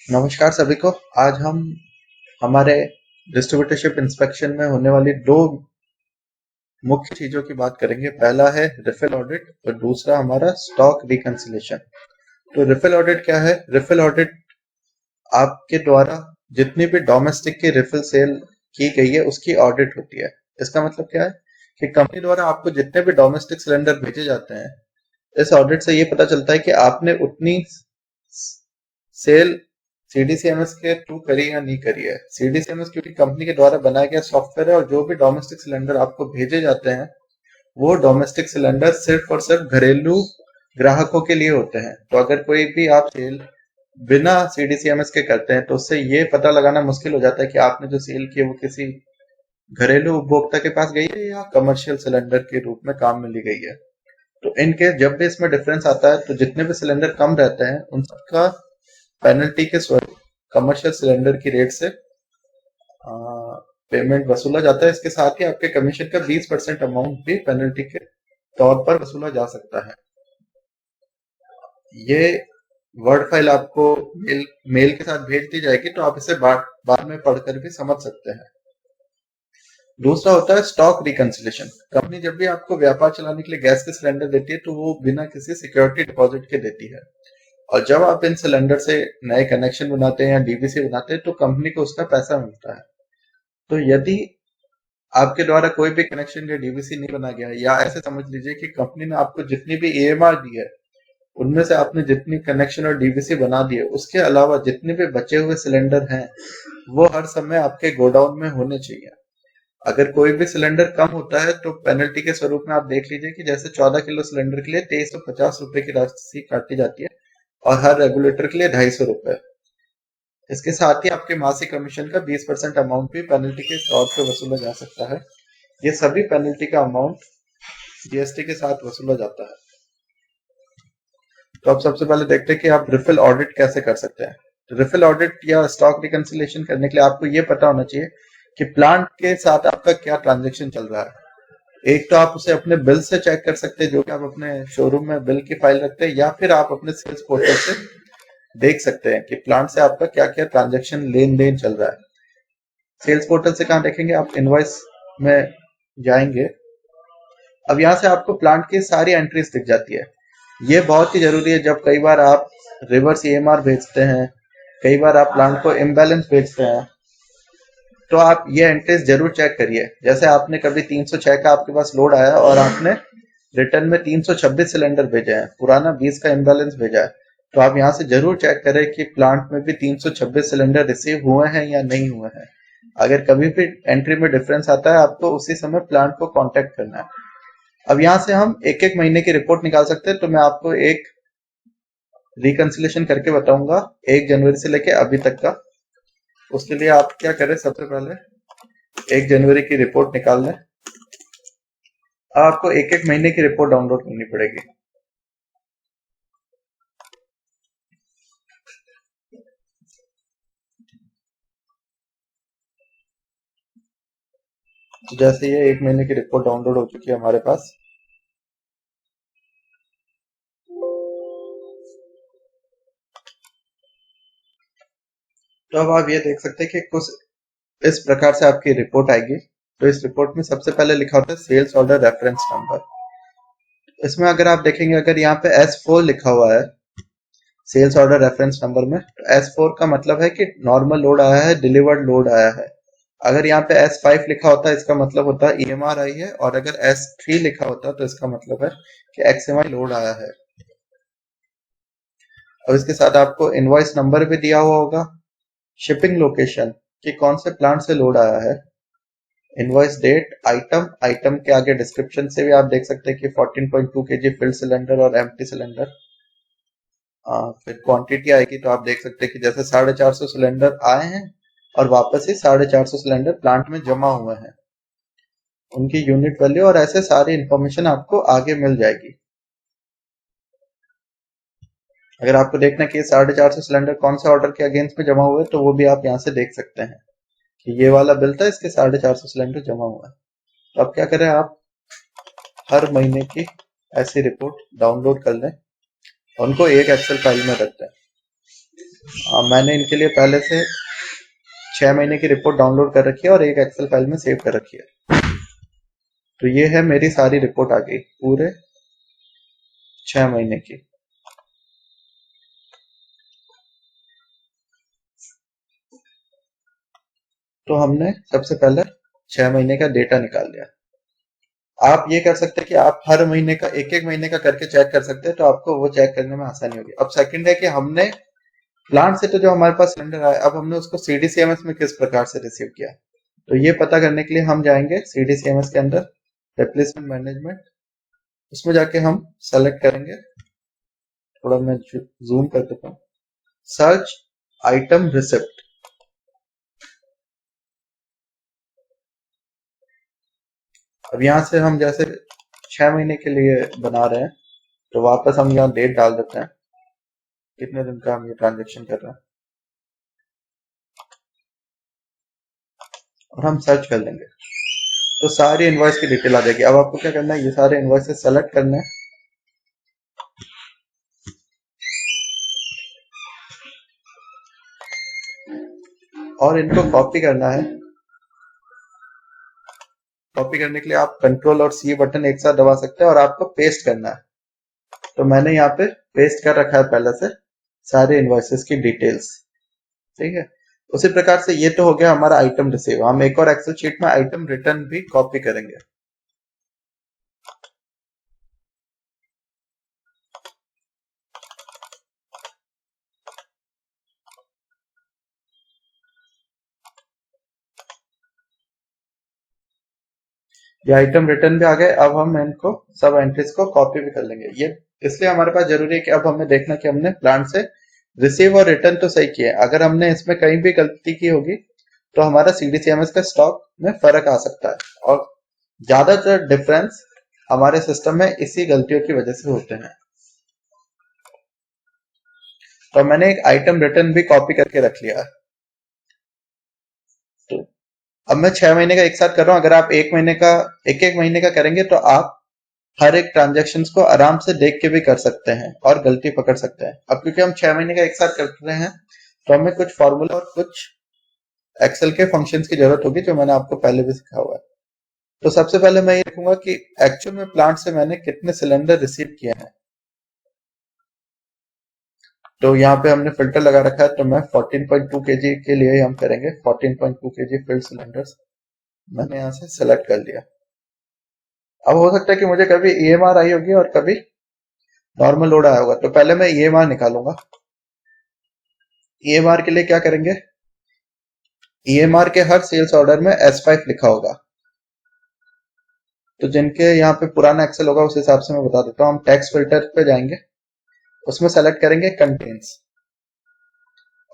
नमस्कार सभी को। आज हम हमारे डिस्ट्रीब्यूटरशिप इंस्पेक्शन में होने वाली दो मुख्य चीजों की बात करेंगे। पहला है रिफिल ऑडिट और दूसरा हमारा स्टॉक रिकंसिलेशन। तो रिफिल ऑडिट क्या है? रिफिल ऑडिट आपके द्वारा जितनी भी डोमेस्टिक की रिफिल सेल की गई है उसकी ऑडिट होती है। इसका मतलब क्या है कि कंपनी द्वारा आपको जितने भी डोमेस्टिक सिलेंडर भेजे जाते हैं, इस ऑडिट से ये पता चलता है कि आपने उतनी सेल सीडीसीएमएस के थ्रू करी या नहीं करी है। सीडीसीएमएस क्योंकि कंपनी के द्वारा बनाया गया सॉफ्टवेयर है और जो भी डोमेस्टिक सिलेंडर आपको भेजे जाते हैं वो डोमेस्टिक सिलेंडर सिर्फ और सिर्फ घरेलू ग्राहकों के लिए होते हैं। तो अगर कोई भी आप सेल बिना सीडीसीएमएस के करते हैं तो उससे ये पता लगाना मुश्किल हो जाता है कि आपने जो सेल की है वो किसी घरेलू उपभोक्ता के पास गई है या कमर्शियल सिलेंडर के रूप में काम में ली गई है। तो इनकेस जब भी इसमें डिफरेंस आता है तो जितने भी सिलेंडर कम रहते हैं उन सबका पेनल्टी के स्वरूप कमर्शियल सिलेंडर की रेट से पेमेंट वसूला जाता है। इसके साथ ही आपके कमीशन का 20% अमाउंट भी पेनल्टी के तौर पर वसूला जा सकता है। ये वर्ड फाइल आपको मेल के साथ भेज दी जाएगी, तो आप इसे बाद में पढ़कर भी समझ सकते हैं। दूसरा होता है स्टॉक रिकंसिलेशन। कंपनी जब भी आपको व्यापार चलाने के लिए गैस के सिलेंडर देती है तो वो बिना किसी सिक्योरिटी डिपॉजिट के देती है, और जब आप इन सिलेंडर से नए कनेक्शन बनाते हैं या डीवीसी बनाते हैं तो कंपनी को उसका पैसा मिलता है। तो यदि आपके द्वारा कोई भी कनेक्शन या डीवीसी नहीं बना गया, या ऐसे समझ लीजिए कि कंपनी ने आपको जितनी भी ईएमआर दी है उनमें से आपने जितनी कनेक्शन और डीवीसी बना दिए, उसके अलावा जितने भी बचे हुए सिलेंडर हैं वो हर समय आपके गोडाउन में होने चाहिए। अगर कोई भी सिलेंडर कम होता है तो पेनल्टी के स्वरूप में आप देख लीजिए कि जैसे 14 किलो सिलेंडर के लिए 2350 रुपए की राशि काटी जाती है और हर रेगुलेटर के लिए 250 रुपए। इसके साथ ही आपके मासिक कमीशन का 20% अमाउंट भी पेनल्टी के तौर पे वसूला जा सकता है। ये सभी पेनल्टी का अमाउंट जीएसटी के साथ वसूला जाता है। तो अब सबसे पहले देखते हैं कि आप रिफिल ऑडिट कैसे कर सकते हैं। तो रिफिल ऑडिट या स्टॉक रिकंसिलेशन करने के लिए आपको ये पता होना चाहिए कि प्लांट के साथ आपका क्या ट्रांजेक्शन चल रहा है। एक तो आप उसे अपने बिल से चेक कर सकते हैं, जो कि आप अपने शोरूम में बिल की फाइल रखते हैं, या फिर आप अपने सेल्स पोर्टल से देख सकते हैं कि प्लांट से आपका क्या क्या ट्रांजेक्शन लेन देन चल रहा है। सेल्स पोर्टल से कहाँ देखेंगे? आप इनवॉइस में जाएंगे। अब यहाँ से आपको प्लांट की सारी एंट्रीज दिख जाती है। ये बहुत ही जरूरी है। जब कई बार आप रिवर्स ईएमआर भेजते हैं, कई बार आप प्लांट को इम्बैलेंस भेजते हैं, तो आप ये एंट्रीज जरूर चेक करिए। जैसे आपने कभी 306 का आपके पास लोड आया और आपने रिटर्न में 326 सिलेंडर भेजे हैं, पुराना 20 का इम्बैलेंस भेजा है, तो आप यहाँ से जरूर चेक करें कि प्लांट में भी 326 सिलेंडर रिसीव हुए हैं या नहीं हुए हैं। अगर कभी भी एंट्री में डिफरेंस आता है आपको उसी समय प्लांट को कांटेक्ट करना है। अब यहाँ से हम एक एक महीने की रिपोर्ट निकाल सकते हैं। तो मैं आपको एक रिकंसिलेशन करके बताऊंगा 1 जनवरी से लेके अभी तक का। उसके लिए आप क्या करें, सबसे पहले 1 जनवरी की रिपोर्ट निकाल लें। अब आपको एक एक महीने की रिपोर्ट डाउनलोड करनी पड़ेगी। तो जैसे ये 1 महीने की रिपोर्ट डाउनलोड हो चुकी है हमारे पास, तो अब आप ये देख सकते हैं कि कुछ इस प्रकार से आपकी रिपोर्ट आएगी। तो इस रिपोर्ट में सबसे पहले लिखा होता है सेल्स ऑर्डर रेफरेंस नंबर। इसमें अगर आप देखेंगे, अगर यहाँ पे S4 लिखा हुआ है सेल्स ऑर्डर रेफरेंस नंबर में, तो S4 का मतलब है कि नॉर्मल लोड आया है, डिलीवर्ड लोड आया है। अगर यहाँ पे S5 लिखा होता है इसका मतलब होता है ईएमआर आई है, और अगर S3 लिखा होता तो इसका मतलब है कि एक्सएमआई लोड आया है। और इसके साथ आपको इनवॉइस नंबर भी दिया हुआ होगा, शिपिंग लोकेशन कि कौन से प्लांट से लोड आया है, इनवॉइस डेट, आइटम के आगे डिस्क्रिप्शन से भी आप देख सकते हैं कि 14.2 kg फिल्ड सिलेंडर और एम्प्टी सिलेंडर। फिर क्वांटिटी आएगी तो आप देख सकते हैं कि जैसे 450 सिलेंडर आए हैं और वापस ही 450 सिलेंडर प्लांट में जमा हुए हैं, उनकी यूनिट वैल्यू और ऐसे सारी इंफॉर्मेशन आपको आगे मिल जाएगी। अगर आपको देखना है कि 450 सिलेंडर कौन से ऑर्डर के अगेंस्ट में जमा हुए तो वो भी आप यहाँ से देख सकते हैं कि ये वाला बिल था, इसके 450 सिलेंडर जमा हुआ है। तो अब क्या करें, आप हर महीने की ऐसी रिपोर्ट डाउनलोड कर लें, उनको एक एक्सेल फाइल में रखते हैं। मैंने इनके लिए पहले से 6 महीने की रिपोर्ट डाउनलोड कर रखी है और एक एक्सेल फाइल में सेव कर रखी है। तो ये है मेरी सारी रिपोर्ट आ गई पूरे 6 महीने की। तो हमने सबसे पहले 6 महीने का डेटा निकाल लिया। आप ये कर सकते हैं कि आप हर महीने का एक एक महीने का करके चेक कर सकते हैं, तो आपको वो चेक करने में आसानी होगी। अब सेकंड है कि हमने प्लांट से तो जो हमारे पास सिलेंडर आया, अब हमने उसको सीडीसीएमएस में किस प्रकार से रिसीव किया, तो ये पता करने के लिए हम जाएंगे सीडीसीएमएस के अंदर रिप्लेसमेंट मैनेजमेंट, उसमें जाके हम सेलेक्ट करेंगे, थोड़ा मैं जूम कर देता हूँ, सर्च आइटम रिसिप्ट। अब यहाँ से हम जैसे 6 महीने के लिए बना रहे हैं, तो वापस हम यहाँ डेट डाल देते हैं कितने दिन का हम ये ट्रांजेक्शन कर रहे हैं और हम सर्च कर लेंगे, तो सारी इनवॉइस की डिटेल आ जाएगी। अब आपको क्या करना है, ये सारे इनवॉइसेस सेलेक्ट करने हैं और इनको कॉपी करना है। कॉपी करने के लिए आप कंट्रोल और सी बटन एक साथ दबा सकते हैं और आपको पेस्ट करना है। तो मैंने यहाँ पे पेस्ट कर रखा है पहले से सारे इनवॉइसेस की डिटेल्स, ठीक है। उसी प्रकार से ये तो हो गया हमारा आइटम रिसीव। हम एक और एक्सेल शीट में आइटम रिटर्न भी कॉपी करेंगे। ये आइटम रिटर्न भी आ गए। अब हम इनको सब एंट्रीज को कॉपी भी कर लेंगे। ये इसलिए हमारे पास जरूरी है कि अब हमें देखना कि हमने प्लांट से रिसीव और रिटर्न तो सही किए। अगर हमने इसमें कहीं भी गलती की होगी तो हमारा सीडीसीएमएस का स्टॉक में फर्क आ सकता है, और ज्यादातर डिफरेंस हमारे सिस्टम में इसी गलतियों की वजह से होते हैं। तो मैंने एक आइटम रिटर्न भी कॉपी करके रख लिया है। तो अब मैं 6 महीने का एक साथ कर रहा हूं। अगर आप एक एक महीने का करेंगे तो आप हर एक ट्रांजेक्शन को आराम से देख के भी कर सकते हैं और गलती पकड़ सकते हैं। अब क्योंकि हम 6 महीने का एक साथ कर रहे हैं, तो हमें कुछ फॉर्मूला और कुछ एक्सेल के फंक्शंस की जरूरत होगी, जो मैंने आपको पहले भी सिखाया हुआ है। तो सबसे पहले मैं ये देखूंगा कि एक्चुअल में प्लांट से मैंने कितने सिलेंडर रिसीव किए हैं। तो यहाँ पे हमने फिल्टर लगा रखा है, तो मैं 14.2 kg के लिए हम करेंगे 14.2 kg फिल्ड सिलेंडर्स। मैंने यहाँ से सेलेक्ट कर लिया। अब हो सकता है कि मुझे कभी ईएमआर आई होगी और कभी नॉर्मल लोड आया होगा, तो पहले मैं ईएमआर निकालूंगा। ईएमआर के लिए क्या करेंगे, ईएमआर के हर सेल्स ऑर्डर में S5 लिखा होगा। तो जिनके यहाँ पे पुराना एक्सेल होगा उस हिसाब से मैं बता देता हूँ। हम टैक्स फिल्टर पे जाएंगे, उसमें सेलेक्ट करेंगे कंटेन्स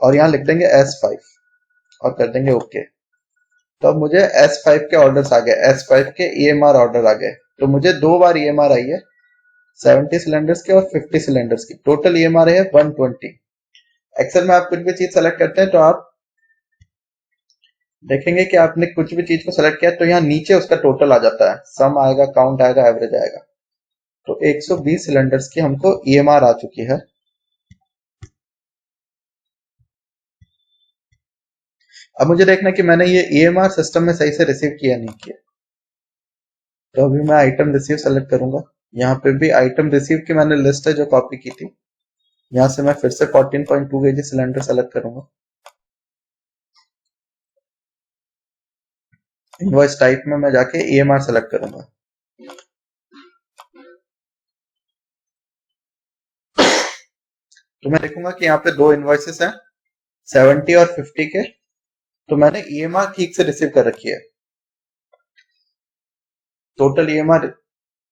और यहाँ लिख देंगे S5 और कर देंगे ओके। तो अब मुझे S5 के ऑर्डर्स आ गए, S5 के ईएमआर ऑर्डर आ गए। तो मुझे 2 बार ईएमआर आई है, 70 सिलेंडर्स के और 50 सिलेंडर्स की। टोटल ईएमआर है 120। एक्सेल में आप कुछ भी चीज सेलेक्ट करते हैं तो आप देखेंगे कि आपने कुछ भी चीज को सेलेक्ट किया तो यहाँ नीचे उसका टोटल आ जाता है, सम आएगा, काउंट आएगा, एवरेज आएगा। तो 120 सिलेंडर्स की हमको ईएमआर आ चुकी है। अब मुझे देखना कि मैंने ये ईएमआर सिस्टम में सही से रिसीव किया नहीं किया। तो अभी मैं आइटम रिसीव सेलेक्ट करूंगा। यहाँ पे भी आइटम रिसीव की मैंने लिस्ट है जो कॉपी की थी। यहाँ से मैं फिर से 14.2 kg सिलेंडर सेलेक्ट करूंगा। इनवॉइस टाइप में मैं जाके ईएमआर सेलेक्ट करूंगा। तो मैं देखूंगा कि यहाँ पे 2 इनवॉइसेस हैं, 70 और 50 के। तो मैंने ईएमआर ठीक से रिसीव कर रखी है। टोटल ईएमआर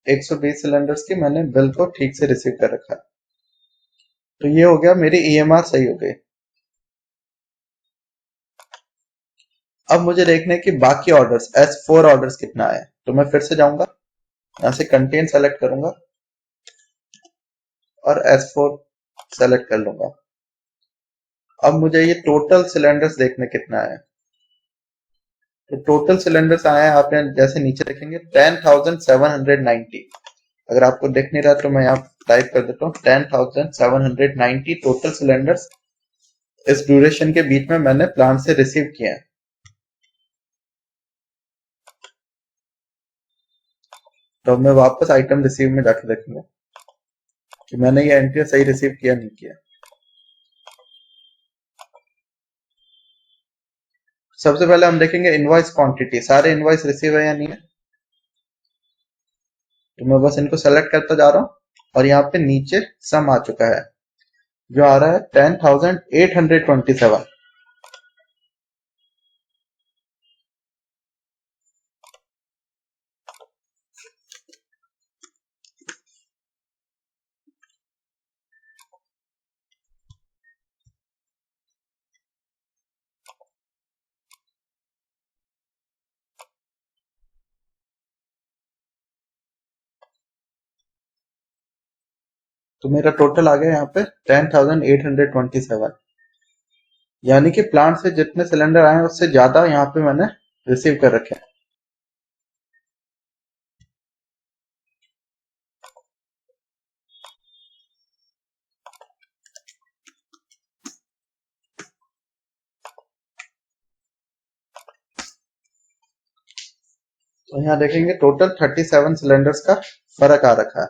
120 सिलेंडर्स की मैंने बिल को ठीक से रिसीव कर रखा है। तो ये हो गया, मेरी ईएमआर सही हो गई। अब मुझे देखने की बाकी ऑर्डर्स, S4 ऑर्डर्स कितना है। तो मैं फिर से जाऊंगा, यहां से कंटेन सेलेक्ट करूंगा और S4 सेलेक्ट कर लूंगा। अब मुझे ये टोटल सिलेंडर्स देखने कितना है। तो टोटल सिलेंडर्स आए हैं, आप जैसे नीचे देखेंगे 10,790। अगर आपको दिख नहीं रहा तो मैं यहाँ टाइप कर देता हूँ 10,790 टोटल सिलेंडर्स इस ड्यूरेशन के बीच में मैंने प्लांट से रिसीव किए हैं। तो मैं वापस आइटम रिसीव में जाके देखूंगा कि मैंने ये एंट्री सही रिसीव किया नहीं किया। सबसे पहले हम देखेंगे इनवॉइस क्वांटिटी, सारे इनवॉइस रिसीव है या नहीं है। तो मैं बस इनको सेलेक्ट करता जा रहा हूं और यहाँ पे नीचे सम आ चुका है जो आ रहा है 10,827। तो मेरा टोटल आ गया यहाँ पे 10,827, यानी कि प्लांट से जितने सिलेंडर आए उससे ज्यादा यहाँ पे मैंने रिसीव कर रखे हैं। तो यहाँ देखेंगे टोटल 37 सिलेंडर्स का फर्क आ रखा है।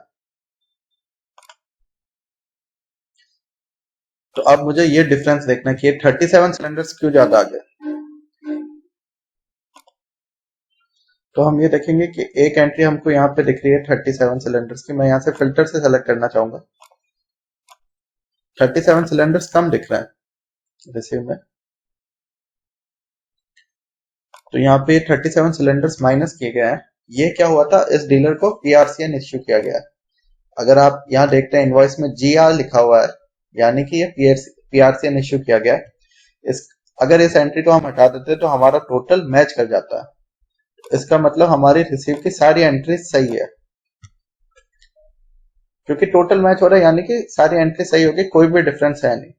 तो अब मुझे ये डिफरेंस देखना है कि 37 सिलेंडर्स क्यों ज्यादा आ गए। तो हम ये देखेंगे कि एक एंट्री हमको यहाँ पे दिख रही है 37 सिलेंडर्स की। मैं यहाँ से फिल्टर से सेलेक्ट करना चाहूंगा। 37 सिलेंडर्स कम दिख रहा है रिसीव में। तो यहाँ पे 37 सिलेंडर्स माइनस किए गए हैं। ये क्या हुआ था, इस डीलर को पीआरसीएन इश्यू किया गया है। अगर आप यहाँ देखते हैं इनवॉइस में जीआर लिखा हुआ है, यानी कि ये पीआरसीएन इश्यू किया गया है। अगर इस एंट्री को हम हटा देते तो हमारा टोटल मैच कर जाता है। इसका मतलब हमारी रिसीव की सारी एंट्री सही है, क्योंकि टोटल मैच हो रहा है, यानी कि सारी एंट्री सही होगी, कोई भी डिफरेंस है नहीं।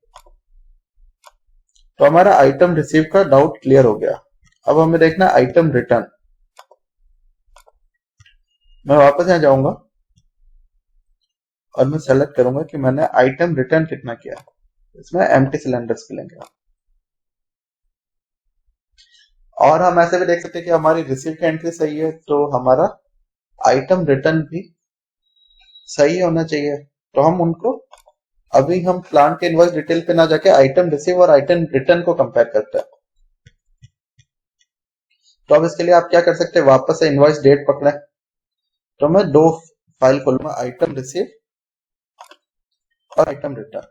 तो हमारा आइटम रिसीव का डाउट क्लियर हो गया। अब हमें देखना है आइटम रिटर्न। मैं वापस यहाँ जाऊंगा और मैं सेलेक्ट करूंगा कि मैंने आइटम रिटर्न कितना किया। इसमें एम्प्टी सिलेंडर्स मिलेंगे। और हम ऐसे भी देख सकते हैं कि हमारी रिसीव की एंट्री सही है, तो हमारा आइटम रिटर्न भी सही होना चाहिए। तो हम उनको अभी हम प्लांट के इनवॉइस डिटेल पे ना जाके आइटम रिसीव और आइटम रिटर्न को कंपेयर करते हैं। तो अब इसके लिए आप क्या कर सकते हैं, वापस से इनवॉइस डेट पकड़े। तो मैं दो फाइल खोलूंगा, आइटम रिसीव और आइटम रिटर्न।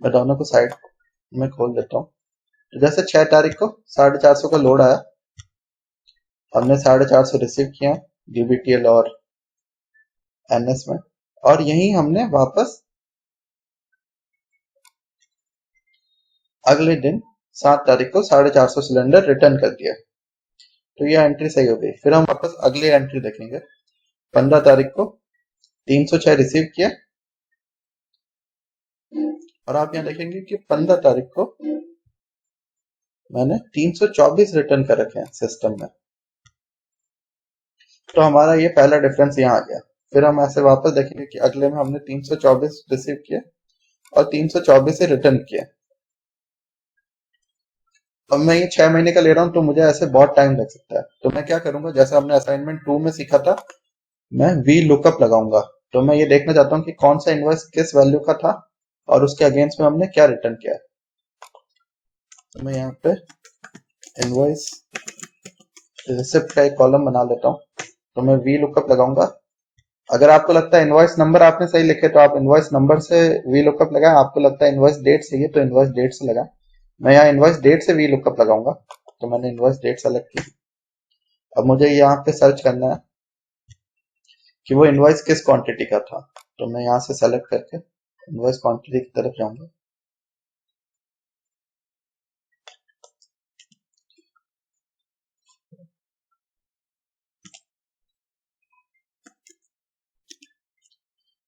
मैं दोनों को साइड में खोल देता हूँ। तो जैसे 6 तारीख को 450 का लोड आया, हमने 450 रिसीव किया डीबीटीएल और एनएस में, और यही हमने वापस अगले दिन 7 तारीख को 450 सिलेंडर रिटर्न कर दिया। तो यह एंट्री सही हो गई। फिर हम वापस अगली एंट्री देखेंगे। 15 तारीख को 306 रिसीव किया, और आप यहाँ देखेंगे कि 15 तारीख को मैंने 324 रिटर्न कर रखे हैं सिस्टम में। तो हमारा ये पहला डिफरेंस यहाँ आ गया। फिर हम ऐसे वापस देखेंगे कि अगले में हमने 324 रिसीव किया और 324 से रिटर्न किया। अब मैं ये 6 महीने का ले रहा हूं, तो मुझे ऐसे बहुत टाइम लग सकता है। तो मैं क्या करूंगा, जैसे हमने असाइनमेंट 2 में सीखा था, मैं वी लुकअप लगाऊंगा। तो मैं ये देखना चाहता हूँ कि कौन सा इनवॉइस किस वैल्यू का था और उसके अगेंस्ट में हमने क्या रिटर्न किया। तो मैं यहाँ पे इनवॉइस रिसिप्ट का एक कॉलम बना लेता हूँ। तो मैं वी लुकअप लगाऊंगा। अगर आपको लगता है इनवॉइस नंबर आपने सही लिखे तो आप इनवॉइस नंबर से वी लुकअप लगाएं। आपको लगता है इनवॉइस डेट सही है तो इनवॉइस डेट से लगाएं। मैं यहाँ इनवॉइस डेट से वी लुकअप लगाऊंगा। तो मैंने इनवॉइस डेट सेलेक्ट की। अब मुझे यहाँ पे सर्च करना है कि वो इनवॉइस किस क्वांटिटी का था। तो मैं यहाँ से सेलेक्ट करके इनवॉइस क्वांटिटी की तरफ जाऊंगा।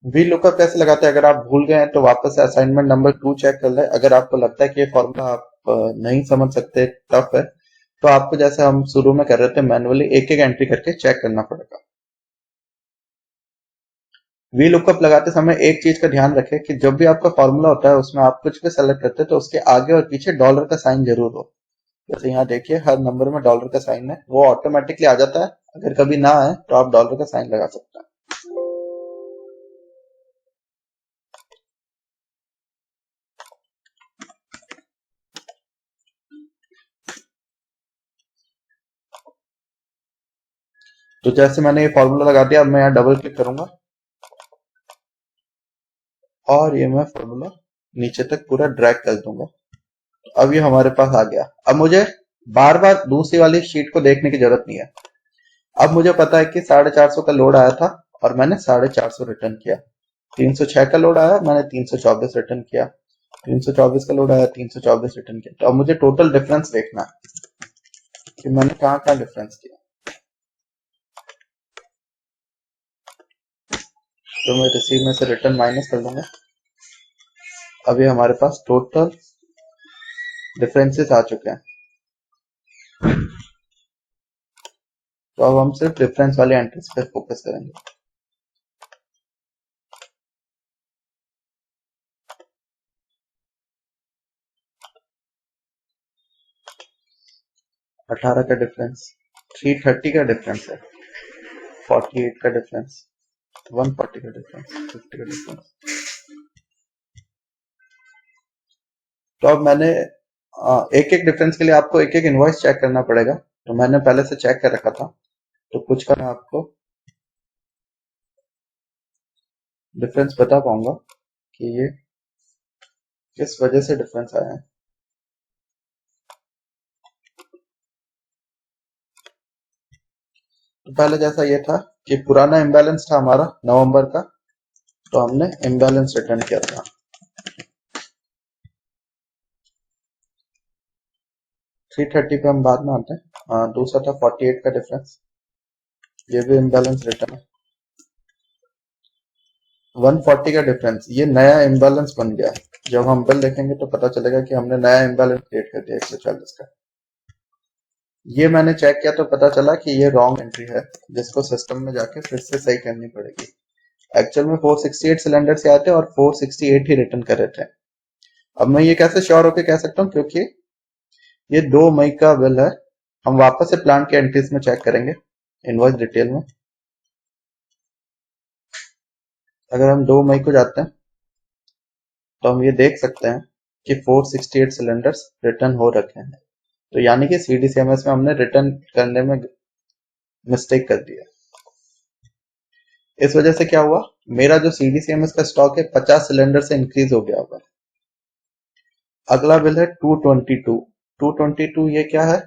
वी लुकअप कैसे लगाते हैं, अगर आप भूल गए हैं तो वापस से असाइनमेंट नंबर 2 चेक कर ले। अगर आपको लगता है कि ये फॉर्मूला आप नहीं समझ सकते, टफ है, तो आपको जैसे हम शुरू में कर रहे थे मैनुअली एक एक एंट्री करके चेक करना पड़ेगा। वी लुकअप लगाते समय एक चीज का ध्यान रखें कि जब भी आपका फॉर्मूला होता है उसमें आप कुछ भी सेलेक्ट करते हैं तो उसके आगे और पीछे डॉलर का साइन जरूर हो। जैसे यहाँ देखिए हर नंबर में डॉलर का साइन है, वो ऑटोमेटिकली आ जाता है। अगर कभी ना आए तो आप डॉलर का साइन लगा सकते हैं। तो जैसे मैंने ये फॉर्मूला लगा दिया, अब मैं यहाँ डबल क्लिक करूंगा और ये मैं फॉर्मूला नीचे तक पूरा ड्रैग कर दूंगा। अब ये हमारे पास आ गया। अब मुझे बार बार दूसरी वाली शीट को देखने की जरूरत नहीं है। अब मुझे पता है कि 450 का लोड आया था और मैंने 450 रिटर्न किया। 306 का लोड आया, मैंने 324 रिटर्न किया। 324 का लोड आया, 324 रिटर्न किया। तो अब मुझे टोटल डिफरेंस देखना है कि मैंने कहाँ कहाँ डिफरेंस किया। तो मैं रिसीव में से रिटर्न माइनस कर लूंगा। अभी हमारे पास टोटल डिफरेंसेस आ चुके हैं। तो अब हम सिर्फ डिफरेंस वाले एंट्रीज पे फोकस करेंगे। अठारह का डिफरेंस, 330 का डिफरेंस है, 48 का डिफरेंस, 140 का डिफरेंस, 50 का डिफरेंस। तो अब मैंने एक एक डिफरेंस के लिए आपको एक एक इनवॉइस चेक करना पड़ेगा। तो मैंने पहले से चेक कर रखा था, तो कुछ का मैं आपको डिफरेंस बता पाऊंगा कि ये किस वजह से डिफरेंस आया है। तो पहले जैसा ये था कि पुराना इम्बैलेंस था हमारा नवंबर का, तो हमने इम्बैलेंस रिटर्न किया था। 330 पे हम बाद में आते हैं। दूसरा था 48 का डिफरेंस, ये भी इम्बैलेंस रिटर्न है। 140 का डिफरेंस, ये नया इम्बैलेंस बन गया है। जब हम बिल देखेंगे तो पता चलेगा कि हमने नया इम्बैलेंस क्रिएट कर दिया 140 का। ये मैंने चेक किया तो पता चला कि ये रॉन्ग एंट्री है, जिसको सिस्टम में जाके फिर से सही करनी पड़ेगी। एक्चुअल में 468 सिलेंडर से आते और 468 ही रिटर्न कर रहे थे। अब मैं ये कैसे श्योर होकर कह सकता हूँ, क्योंकि ये 2 मई का बिल है। हम वापस से प्लांट के एंट्रीज में चेक करेंगे इनवॉइस डिटेल में। अगर हम 2 मई को जाते हैं तो हम ये देख सकते हैं कि 468 सिलेंडर्स रिटर्न हो रखे हैं। तो यानी कि सीडीसीएमएस में हमने रिटर्न करने में मिस्टेक कर दिया। इस वजह से क्या हुआ, मेरा जो सीडीसीएमएस का स्टॉक है 50 सिलेंडर से इंक्रीज हो गया होगा। अगला बिल है 222। 222 ये क्या है,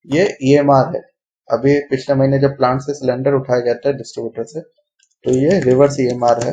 ये ईएमआर है। अभी पिछले महीने जब प्लांट से सिलेंडर उठाया गया था डिस्ट्रीब्यूटर से, तो ये रिवर्स ईएमआर है।